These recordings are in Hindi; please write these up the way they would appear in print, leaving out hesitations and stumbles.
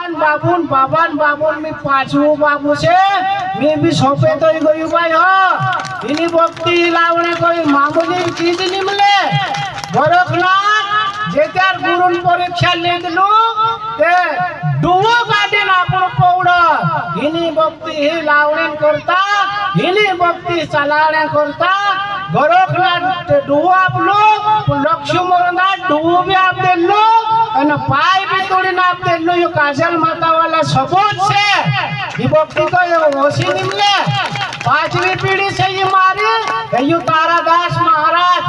बाबून मी पाचवं बाबू छे मी भी सोपे तो गयो भाई हो इनी भक्ति लावणे कोई मामूली चीज नहीं मिले गोरखनाथ जे त्यार गुरुन परीक्षा लेदलू ते डुवो काढीन आपण पौड इनी भक्ति ही लावणे करता इनी भक्ति चलावणे करता गोरखनाथ डुवो आपलो लक्ष्मणनाथ डुवो भी आप देलो અને પાય भी તોડી નાપ દેલો यो काजल माता वाला सबूत से ये भक्ति को ये होशी निमले पांचवी पीढ़ी से ये मारी ये तारादास महाराज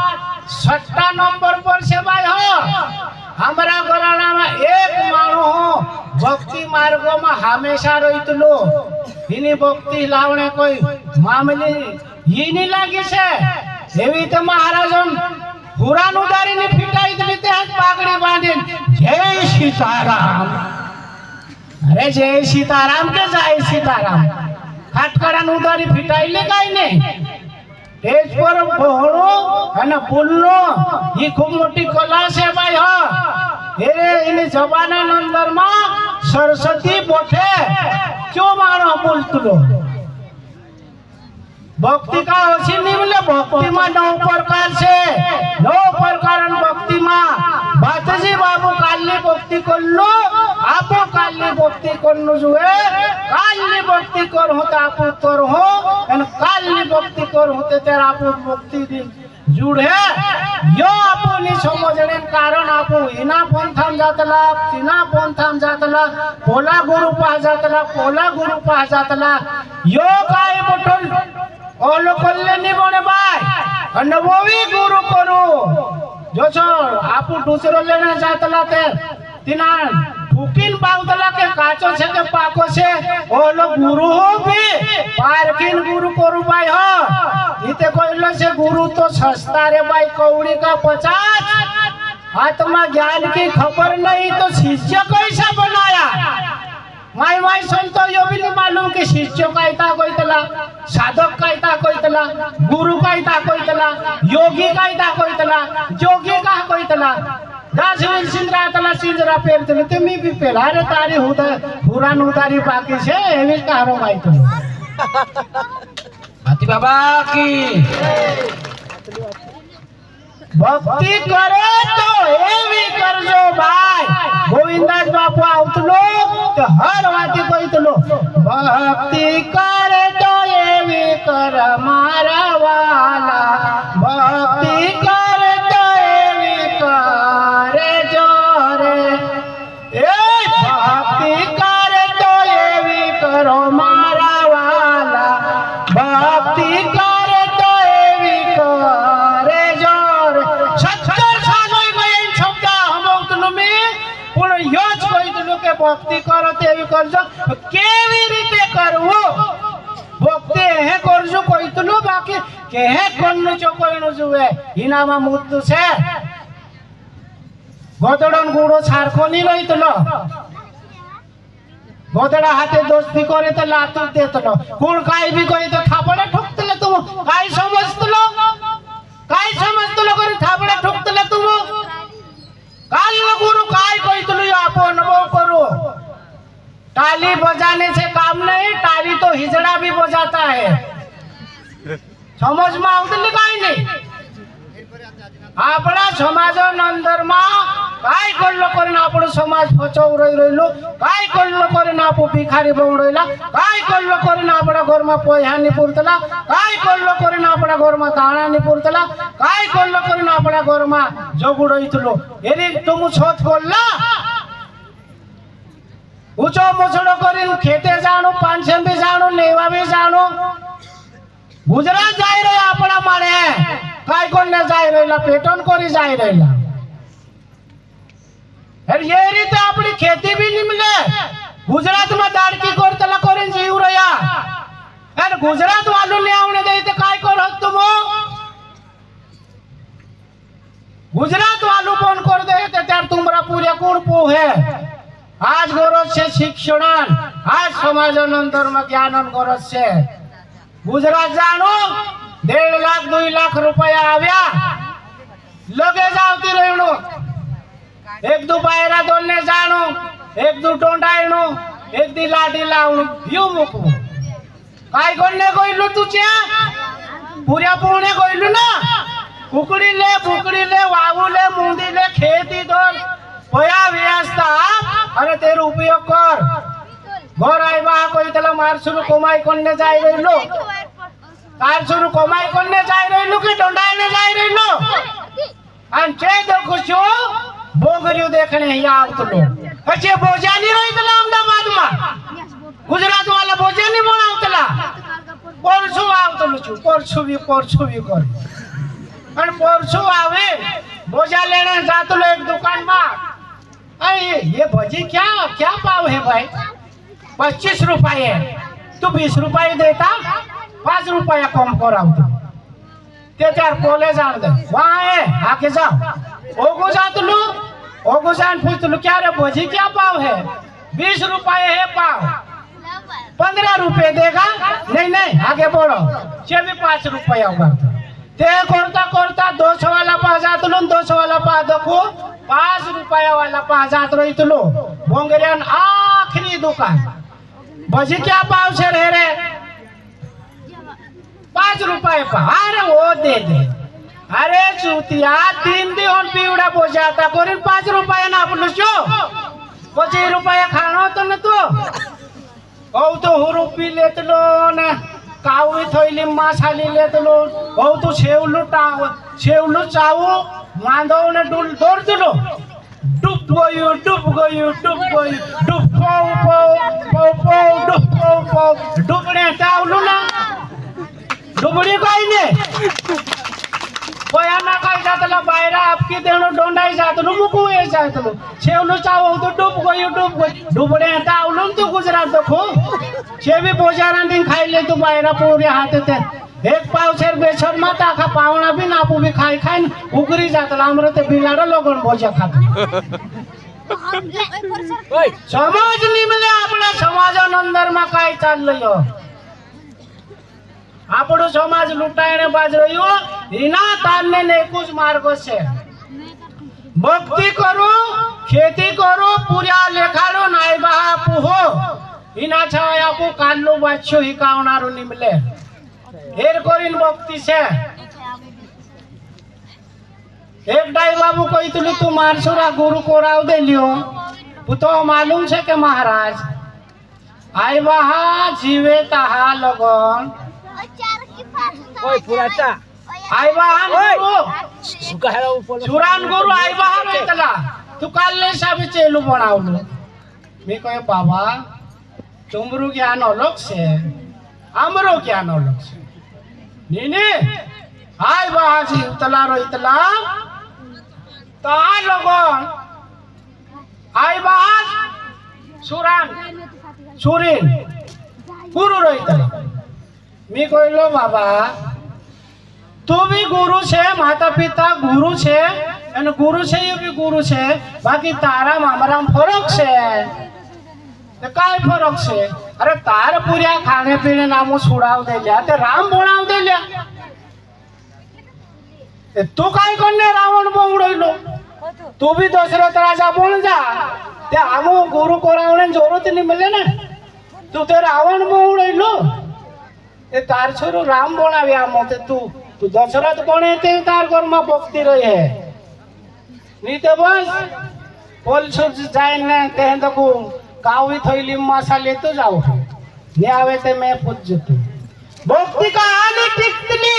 6 नंबर पर से भाई हो हमारा घराना में एक मानो हो भक्ति मार्गो में हमेशा रहीतलो इनी भक्ति लावणे कोई मामूली ये नहीं लागी से एवी तो महाराजन पुराण उदारी ने फिटाई दिली ते हाथ पागड़ी बांधीन जय सीताराम अरे जय सीताराम के जय सीताराम हाटकड़ा उदारी फिटाई ले काई ने तेज पर बोलो અને બોલનો ये खूब मोटी कला से भाई हो अरे इन जमाना अंदर में सरस्वती बोठे क्यों मानो बोलतलो भक्ति का होशी नहीं मिले भक्ति में 9 प्रकार से 9 प्रकार भक्ति में बातजी बाबू काली भक्ति कर लो आपो काली भक्ति करनो जुए काली भक्ति कर होता आपो कर हो एन काली भक्ति कर होते तेरा आपो भक्ति दी जुड़े यो आपो नि समझने कारण आपो इना पंथाम जातला तिना पंथाम जातला पोला गुरु पा जातला पोला गुरु पा जातला यो काय बटल ओलो कल्ले नहीं बने भाई अनुभवी गुरु करो जो छो आपू दूसरो लेने जातला ते तिना फुकिन पावतला के काचो छे के पाको छे ओलो गुरु हो भी पारकिन गुरु करू भाई हो इते कोइलो से गुरु तो सस्ता रे भाई कौड़ी का 50 आत्मा ज्ञान की खबर नहीं तो शिष्य कैसा बनाया माई माई संतो यो भी नहीं मालूम कि शिष्य कायता कोइतला साधक कायता कोइतला गुरु कायता कोइतला योगी कायता कोइतला जोगी का कोइतला दासवीर सिंद्रातला सिंजरा पेरतले तुम्ही भी पेला रे तारी होता पुराण उतारी बाकी छे एवी कारो मायतो हाथी बाबा की भक्ति करे तो एवी करजो भाई गोविंदास बापू आवतलो तो हर वाती कहितलो भक्ति करे तो एवी कर मारा वाला भक्ति करे तो एवी करे जोरे ए भक्ति करे तो एवी करो मारा वाला भक्ति करे तो एवी करे जोरे 70 साल होई गए शब्द हम तो में पण योज कहितलो के भक्ति करो तेवी करजो केवी रीते करवो भक्ति हे करजो कहितलो बाकी के हे कोन्नो चो कोइनो जुवे इनामा मुद्दु छे गोदड़न गुड़ो सारखो नी रहितलो गोदड़ा हाथे दोस्ती करे तो लातू देतलो कोण काय भी कहि तो थापड़े ठोकतले तुम काय समजतलो करे थापड़े ठोकतले तुम काल गुरु काय कहितलो आपो अनुभव करो ताली बजाने से काम नहीं ताली तो हिजड़ा भी बजाता है समझ में आवतले काय नहीं आपड़ा समाजन अंदर मा काय करलो करे आपणो समाज फचौ रहिलो काय करलो करे आपो भिखारी बन रहिला काय करलो करे आपड़ा घर में पैसा नहीं पुरतला काय करलो करे आपड़ा घर में दाना नहीं पुरतला काय करलो करे आपड़ा घर में जगुड़इतलो एरी तुम छोट करला ऊंचो मोछड़ो करीन खेते जाणो पांचम भी जाणो लेवा भी जाणो गुजरात जाई रे आपड़ा मारे काय कोने जाई रहेला पेटन करी जाई रहेला अरे ये रीते अपनी खेती भी नहीं मिले गुजरात में दाड़की करतला करीन जीव रया अरे गुजरात वालों ने आवने दे ते काय करत तुम गुजरात वालों फोन कर दे ते त्यार तुमरा पूरे कोण पोहे आज गरज छे शिक्षणान आज समाजन अंदर में ज्ञानन गरज छे गुजरात जानो 1.5 लाख 2 लाख रुपया आव्या लगे जावती रहिनो एक दो बायरा दोलने जानो एक दो टोंडायनो एक दी लाडी लावून येऊ मुकू काय कोणने गोइलू तुझ्या पुऱ्या पोहणे गोइलू ना कुकड़ीले वावूले मुंदीले खेती दोन पया व्यस्ता अरे तेरो उपयोग कर घर आईबा कोई तला मारसुरु कमाई करने जाई रहिलो मारसुरु कमाई करने जाई रहिलो कि डोंडाईने जाई रहिलो अन चे देखो छो बोगरियो देखने ही आवतलो कचे बोजानी रहितला अहमदाबादમાં गुजरात वाला बोजानी बनावतला परसु आवतलो छु परसु भी कर અને પરસુ આવે બોજા લેने जातो लो एक दुकान में अरे ये भजी क्या पाव है भाई 25 रुपये तू 20 रुपये देता 5 रुपया कम करावतो ते चार कॉलेज आण दे वहां है आके जाओ ओगो जान पूछ लो क्या रे भजी क्या पाव है 20 रुपये है पाव 15 रुपये देगा नहीं आगे बढ़ो ये भी 5 रुपया होगा ते करता 200 वाला पा जात लो 200 वाला पा देखो 5 रुपया वाला पा जात रही तो लो बोंगरियन आखिरी दुकान भजी क्या पाव से रे 5 रुपये पा अरे वो दे अरे चूतिया 3 दिन पीवड़ा बोझाता करीन 5 रुपया ना बोलो छो 25 रुपया खानो तो न तो ओ तो हुरुपी लेत लो ने कावी थैली माछाली लेतलो ओ तो शेवलू चावू मांदो ने डुल दौड़ दिलो डूब गयो डूब पाऊ डूबने चावलू ना डुबड़ी कोई ने बयाना काय जातला बायरा आपकी देणो डोंडाई जातलो मुकू ये जातलो शेवलू चावू तो डूब डुबड़े चावलू तो गुजरात देखो छे भी बोजारा दिन खाई ले तू बायरा पूरे हाथ ते एक पाव शेर बेचर मत आखा पावना भी नापू भी खाई उगरी जातला हमरे ते बिलाडो लोगन बोजा खात समज निमले आपला समाजन अंदर में काय चाललो આપણો સમાજ લૂંટાઈને બાજ રહ્યો એના તારને નેકુજ માર્ગ છે ભક્તિ કરો ખેતી કરો પૂરા લેખાડો નાઈ બહા પૂહો इना छाया आपू काल्लो बादशो हिकावनारो निमले हेर करीन भक्ति से एक डाई बाबू कहितलु तू मारसुरा गुरु कोराव देलियो पुतो मालूम छे के महाराज आई बहा जीवे ताहा लगन ओए पुराचा आई बहा गुरु सुरान गुरु आई बहा रहतला तू काल्ले सब चेलू बनावलो मी कहे बाबा तुमरू ज्ञान अलग से हमरो ज्ञान अलग से नीने हाय बाजी उतला रो इतला ता लगन हाय बाज सुरान सुरीन गुरु रो इतला मी कहिलो बाबा तू भी गुरु छे माता पिता गुरु छे અને ગુરુ છે એ બી ગુરુ છે બાકી તારા મામરામ ફરક છે काय फरक से अरे तार पुऱ्या खाने पीने नामो छुड़ाव दे लिया ते राम बनाव दे लिया तू काय करने रावण बोंगड़ो तू भी दशरथ राजा बन जा ते हमो गुरु कोरावने जरूरत नहीं मिले ना तू ते रावण बोंगड़ो ए तार छोरो राम बनाव्या मते तू दशरथ बने ते तार घर में भक्ति रही है नहीं तो बस पुलिस जाए ने ते देखो कावी थैली मासा लेतो जाओ ने आवे ते मैं पूछ जतो भक्ति का हानि टिकतली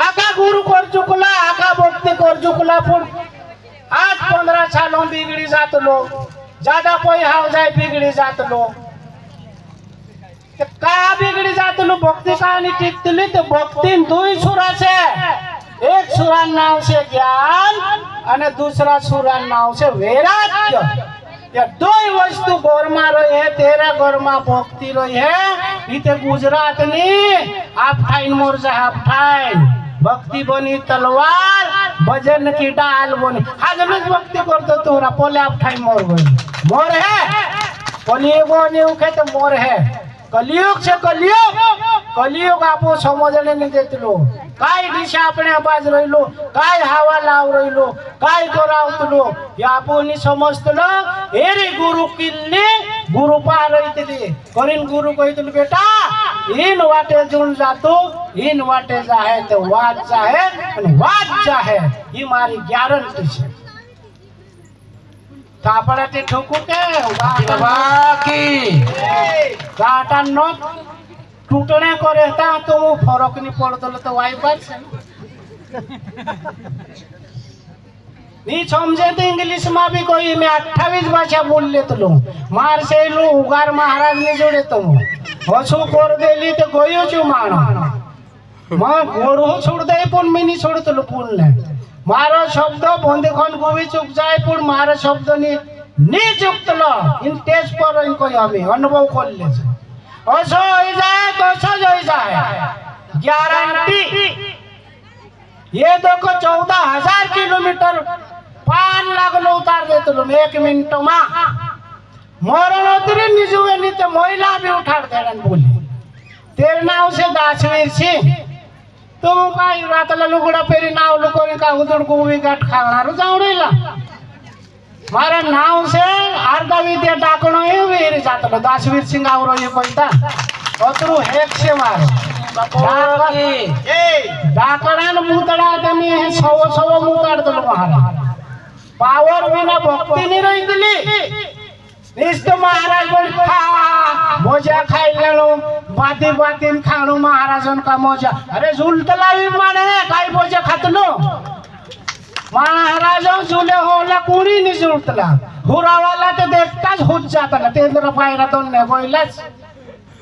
आका गुरु कर चुकला आका भक्ति कर चुकला पण आज 15 सालों बिगड़ी जात लो ज्यादा कोई हाव जाए बिगड़ी जात लो का बिगड़ी जात लो भक्ति का हानि टिकतली तो भक्ति दुई सुरा से एक सुरा नाम से ज्ञान અને दूसरा सुरा नाम से वैराग्य ये दो वस्तु घर में रही है तेरा घर में भक्ति रही है इते गुजरात ने आप ठाइन मोर साहब ठाइन भक्ति बनी तलवार भजन की डाल बनी आज लोग भक्ति करते तोरा पोले आप ठाइन मोर बनी मोर है कलियुग ने उखे तो मोर है कलियुग से कलियुग आपो समझने नहीं देते लो काय दिशा अपने आवाज रहिलो काय हवा लाव रहिलो काय करावतलो या आपो नि समजतलो एरे गुरु किल्ले गुरु पार दिली करीन गुरु कहितलो बेटा इन वाटे जून जातो इन वाटे जाहे तो वाट जाहे आणि वाट जाहे ही मारी गॅरंटी છે થાપડાથી ઠોકું કે बाबा की ગાટા નો તૂટણે કરે તા તો ફરક ની પડતો તો વાઈ પાડશે ની સમજે તો इंग्लिश માં भी कोई मैं 28 भाषा बोल लेतो लो मार से लो उगार महाराज ने जोड़े तो हसू कर देली तो गयो छु मानो मां गोड़ो छोड़ दे पण मी नहीं छोड़तो लो पुल ने मारो शब्द बोंदे खन गोवी चुक जाए पण मारो शब्द नी चुकतलो इन टेस्ट पर इनको हमें अनुभव कर ले असो हो जाए तो सज हो जाए गारंटी ये देखो 14,000 किलोमीटर 5 लाख लो उतार देते लो 1 मिनट में मरणोत्तरी निजुए नहीं तो महिला भी उठाड़ देना बोली तेरे नाव से दासवीर सिंह तुम काय रातला लुगडा पेरी नाव लोकोनी का उदड गोवी गाठ खाणार जावडेला मारा नाव से अर्धा विद्या डाकणो हे वेरी जातलो दासवीर सिंह आवरो हे कोणता अतरू हेक से मार डाकणान मुतडा तमी हे सव मुताड दलो महाराज पावर विना भक्ती नहीं रही दिली निस्त महाराज बोल खा मोजा खाइलेलो बाती बाती खाणू महाराजन का मोजा अरे झुलतला विमाने काय मोजा खातलो महाराज झुले होला कोणी नहीं झुलतला हुरावाला ते देखताच होत जातला ते जरा पायरा तो ने बोललाच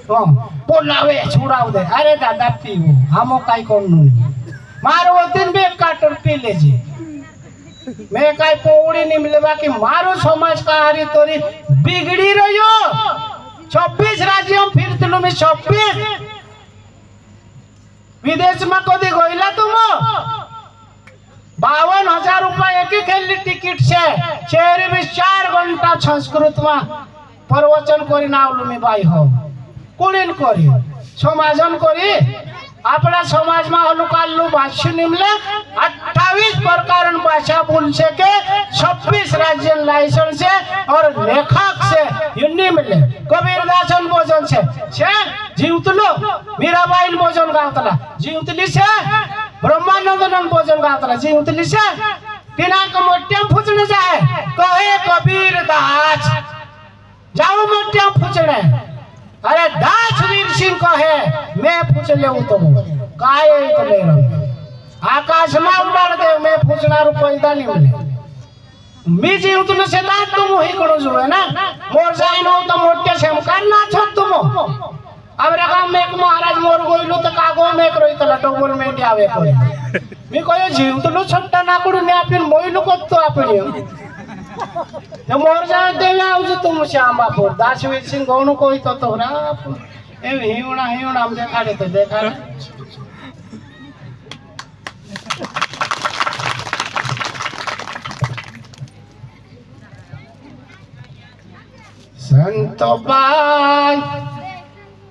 हो बोलावे छुडाव दे अरे दादा पीऊ हमो काय कोणू मारो तीन बे काटर पीले जी मैं काय पोवड़ी नहीं मिले बाकी मारो समाज का हारी तोरी बिगड़ी रहियो 26 राज्यों फिरतलो मैं 26 विदेश में कदी गइला तुम 52,000 रुपया की खेलनी टिकट से चेहरे में 4 घंटा संस्कृत में प्रवचन करी नावलू में बाई हो कुणीन करी समाजन करी अपना समाज में हलुकालू भाष्य निमले 28 प्रकार भाषा बोल सके 26 राज्य लाइसेंस से और लेखक से हिंदी मिले कबीरदासन भोजन से जीवतलो मीराबाई भोजन गावतला जीवतली से ब्रह्मानंदन भोजन गावतला जीवतली से दिनांक मोठ्या फुचणे जाय कहे कबीरदास जाओ मोठ्या फुचणे अरे दासवीर सिंह कहे मैं पूछ ले तो काय तो ले आकाश में उडाड़ दे मैं पूछना रुपया नहीं मिले मी जीव तुम से दात तुम ही करो जो है ना मोर जाइन हो तो मोटे से करना छ तुम अब रकम में एक महाराज मोर गोइलो तो कागो में एक रोई तो लटोबल में आवे कोई मी कयो जीव तुलो छट्टा ना करू ने आपण मोइलो करतो आपण तो मोर जाए देवे आवजे तुम श्याम बापू दासवीर सिंह गौण कोई तो तोरा ए हिवणा हम देखाड़े तो देखाड़े संतो बाई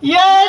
ये